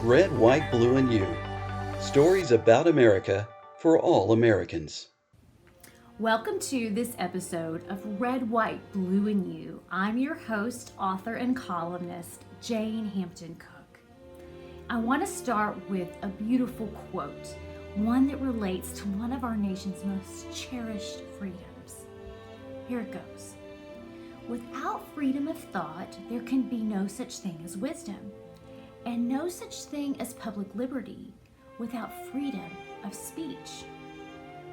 Red, White, Blue, and You. Stories about America for all Americans. Welcome to this episode of Red, White, Blue, and You. I'm your host, author, and columnist, Jane Hampton Cook. I want to start with a beautiful quote, one that relates to one of our nation's most cherished freedoms. Here it goes. Without freedom of thought, there can be no such thing as wisdom, and no such thing as public liberty without freedom of speech.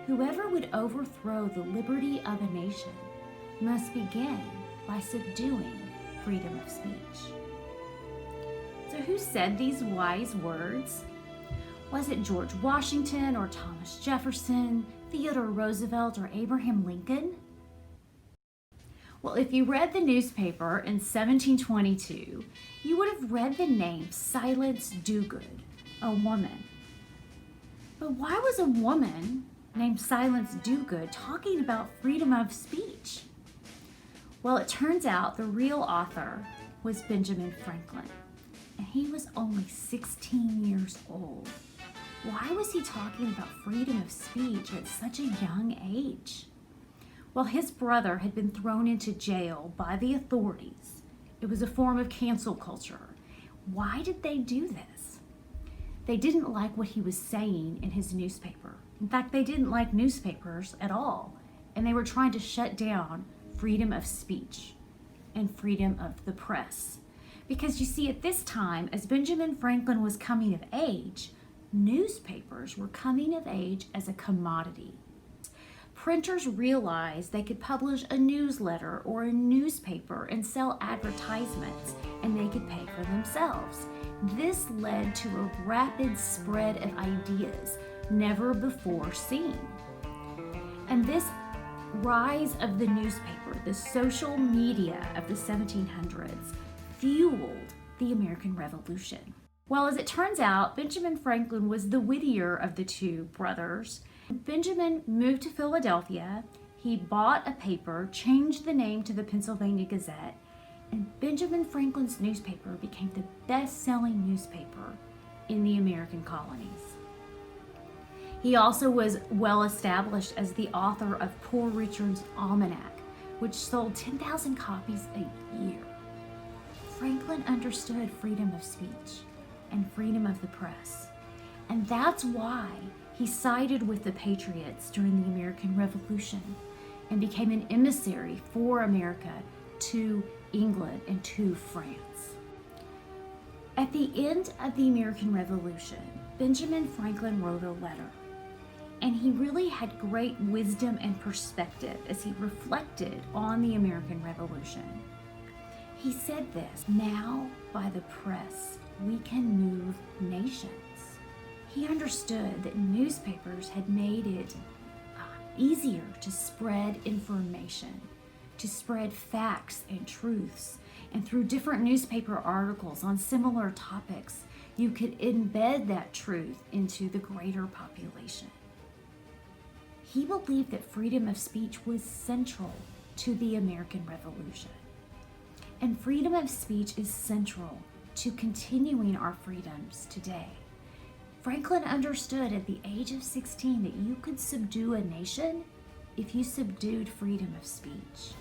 Whoever would overthrow the liberty of a nation must begin by subduing freedom of speech. So who said these wise words? Was it George Washington or Thomas Jefferson, Theodore Roosevelt, or Abraham Lincoln? Well, if you read the newspaper in 1722, you would have read the name Silence Dogood, a woman. But why was a woman named Silence Dogood talking about freedom of speech? Well, it turns out the real author was Benjamin Franklin, and he was only 16 years old. Why was he talking about freedom of speech at such a young age? Well, his brother had been thrown into jail by the authorities. It was a form of cancel culture. Why did they do this? They didn't like what he was saying in his newspaper. In fact, they didn't like newspapers at all, and they were trying to shut down freedom of speech and freedom of the press. Because you see, at this time, as Benjamin Franklin was coming of age, newspapers were coming of age as a commodity. Printers realized they could publish a newsletter or a newspaper and sell advertisements, and they could pay for themselves. This led to a rapid spread of ideas never before seen. And this rise of the newspaper, the social media of the 1700s, fueled the American Revolution. Well, as it turns out, Benjamin Franklin was the wittier of the two brothers. Benjamin moved to Philadelphia. He bought a paper, changed the name to the Pennsylvania Gazette, and Benjamin Franklin's newspaper became the best-selling newspaper in the American colonies. He also was well established as the author of Poor Richard's Almanac, which sold 10,000 copies a year. Franklin understood freedom of speech and freedom of the press, and that's why he sided with the Patriots during the American Revolution and became an emissary for America to England and to France. At the end of the American Revolution, Benjamin Franklin wrote a letter, and he really had great wisdom and perspective as he reflected on the American Revolution. He said this, "Now, by the press, we can move nations." He understood that newspapers had made it easier to spread information, to spread facts and truths. And through different newspaper articles on similar topics, you could embed that truth into the greater population. He believed that freedom of speech was central to the American Revolution. And freedom of speech is central to continuing our freedoms today. Franklin understood at the age of 16 that you could subdue a nation if you subdued freedom of speech.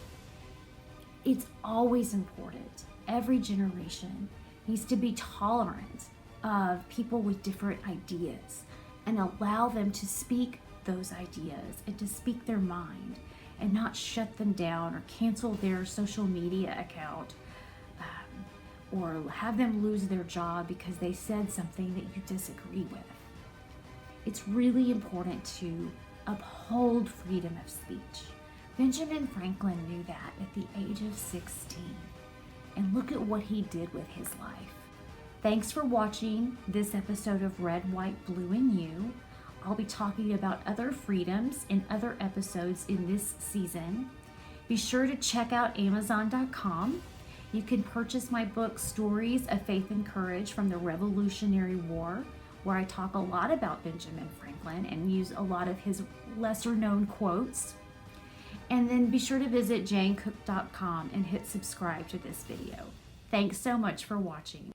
It's always important. Every generation needs to be tolerant of people with different ideas and allow them to speak those ideas and to speak their mind and not shut them down or cancel their social media account or have them lose their job because they said something that you disagree with. It's really important to uphold freedom of speech. Benjamin Franklin knew that at the age of 16, and look at what he did with his life. Thanks for watching this episode of Red, White, Blue, and You. I'll be talking about other freedoms in other episodes in this season. Be sure to check out Amazon.com. You can purchase my book, Stories of Faith and Courage from the Revolutionary War, where I talk a lot about Benjamin Franklin and use a lot of his lesser known quotes. And then be sure to visit janecook.com and hit subscribe to this video. Thanks so much for watching.